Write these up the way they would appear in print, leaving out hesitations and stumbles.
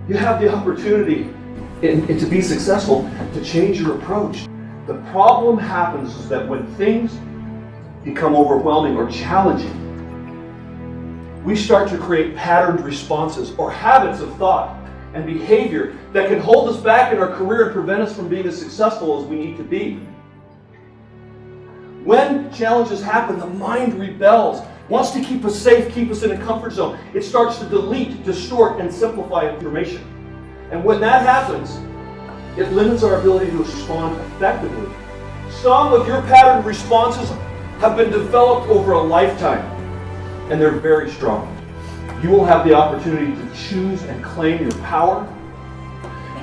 You have the opportunity and to be successful to change your approach. The problem happens is that when things become overwhelming or challenging, we start to create patterned responses or habits of thought and behavior that can hold us back in our career and prevent us from being as successful as we need to be. When challenges happen, the mind rebels, wants to keep us safe, keep us in a comfort zone. It starts to delete, distort, and simplify information. And when that happens, it limits our ability to respond effectively. Some of your patterned responses have been developed over a lifetime, and they're very strong. You will have the opportunity to choose and claim your power.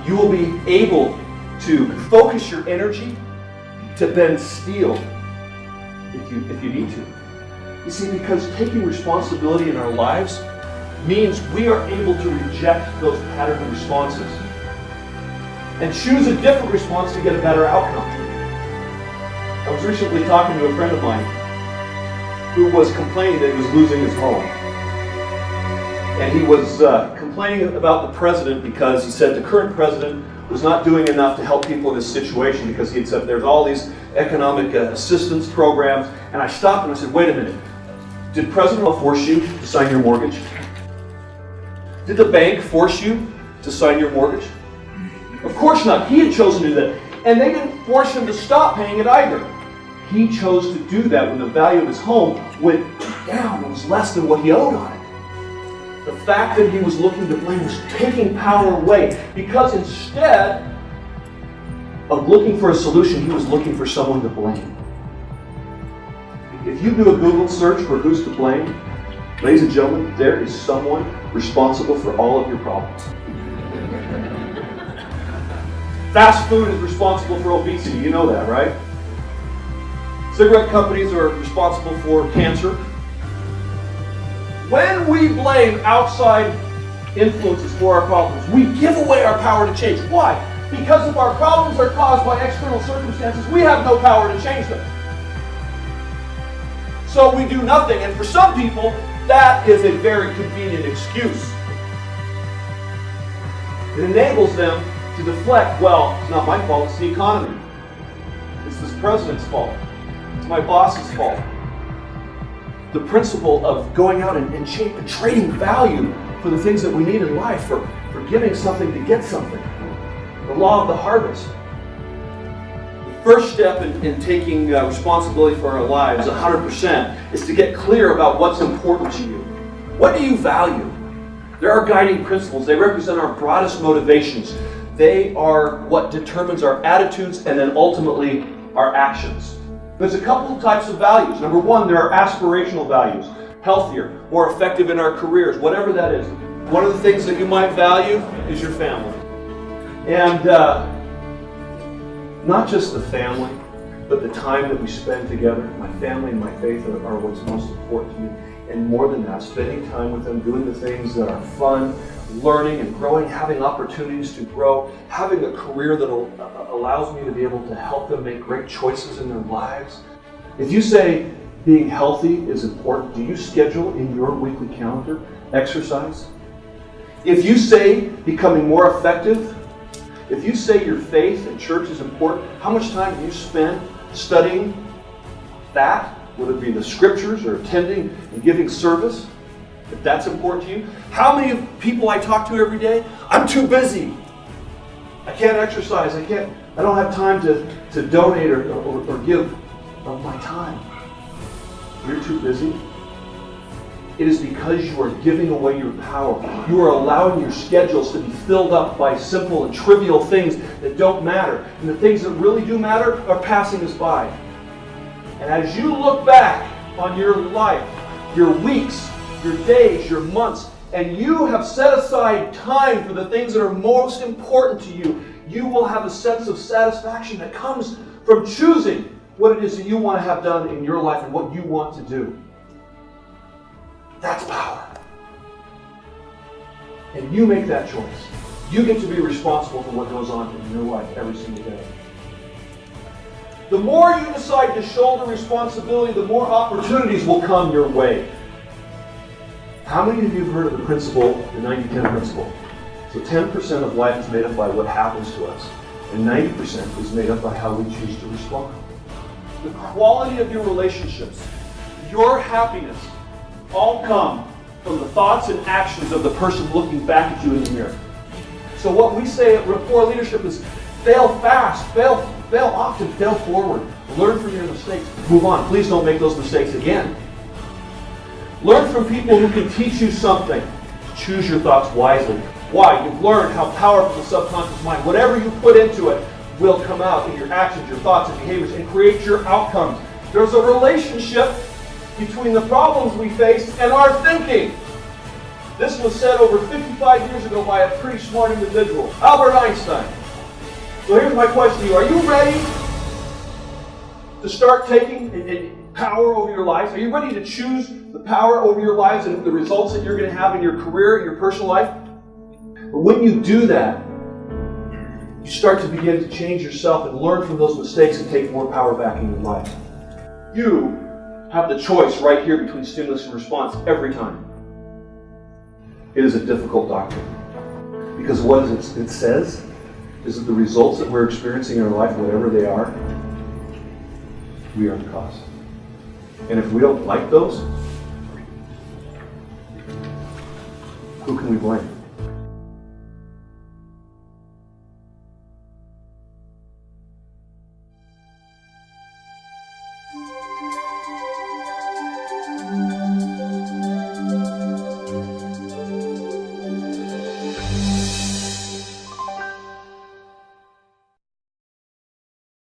You will be able to focus your energy to then steal if you need to. You see, because taking responsibility in our lives means we are able to reject those patterned responses and choose a different response to get a better outcome. I was recently talking to a friend of mine who was complaining that he was losing his home. And he was complaining about the president because he said the current president was not doing enough to help people in this situation, because he had said there's all these economic assistance programs. And I stopped and I said, wait a minute. Did President force you to sign your mortgage? Did the bank force you to sign your mortgage? Of course not. He had chosen to do that. And they didn't force him to stop paying it either. He chose to do that when the value of his home went down. It was less than what he owed on it. The fact that he was looking to blame was taking power away, because instead of looking for a solution, he was looking for someone to blame. If you do a Google search for who's to blame, ladies and gentlemen, there is someone responsible for all of your problems. Fast food is responsible for obesity, you know that, right? Cigarette companies are responsible for cancer. When we blame outside influences for our problems, we give away our power to change. Why? Because if our problems are caused by external circumstances, we have no power to change them. So we do nothing, and for some people, that is a very convenient excuse. It enables them to deflect, well, it's not my fault, it's the economy. It's this president's fault. It's my boss's fault. The principle of going out and trading value for the things that we need in life, for giving something to get something. The law of the harvest. First step in taking responsibility for our lives 100% is to get clear about what's important to you. What do you value? There are guiding principles. They represent our broadest motivations. They are what determines our attitudes and then ultimately our actions. There's a couple of types of values. Number one, there are aspirational values. Healthier, more effective in our careers, whatever that is. One of the things that you might value is your family. And not just the family, but the time that we spend together. My family and my faith are what's most important to me. And more than that, spending time with them, doing the things that are fun, learning and growing, having opportunities to grow, having a career that allows me to be able to help them make great choices in their lives. If you say being healthy is important, do you schedule in your weekly calendar exercise? If you say becoming more effective, if you say your faith and church is important, how much time do you spend studying that, whether it be the scriptures or attending and giving service, if that's important to you? How many people I talk to every day, I'm too busy. I can't exercise, I don't have time to donate or give of my time. You're too busy. It is because you are giving away your power. You are allowing your schedules to be filled up by simple and trivial things that don't matter. And the things that really do matter are passing us by. And as you look back on your life, your weeks, your days, your months, and you have set aside time for the things that are most important to you, you will have a sense of satisfaction that comes from choosing what it is that you want to have done in your life and what you want to do. That's power. And you make that choice. You get to be responsible for what goes on in your life every single day. The more you decide to shoulder responsibility, the more opportunities will come your way. How many of you have heard of the principle, the 90-10 principle? So 10% of life is made up by what happens to us, and 90% is made up by how we choose to respond. The quality of your relationships, your happiness, all come from the thoughts and actions of the person looking back at you in the mirror. So what we say at Rapport Leadership is fail fast, fail often, fail forward. Learn from your mistakes. Move on. Please don't make those mistakes again. Learn from people who can teach you something. Choose your thoughts wisely. Why? You've learned how powerful the subconscious mind, whatever you put into it, will come out in your actions, your thoughts, and behaviors, and create your outcomes. There's a relationship between the problems we face and our thinking. This was said over 55 years ago by a pretty smart individual, Albert Einstein. So here's my question to you. Are you ready to start taking power over your lives? Are you ready to choose the power over your lives and the results that you're going to have in your career, in your personal life? But when you do that, you start to begin to change yourself and learn from those mistakes and take more power back in your life. You have the choice right here between stimulus and response every time. It is a difficult doctrine. Because what it says is that the results that we're experiencing in our life, whatever they are, we are the cause. And if we don't like those, who can we blame?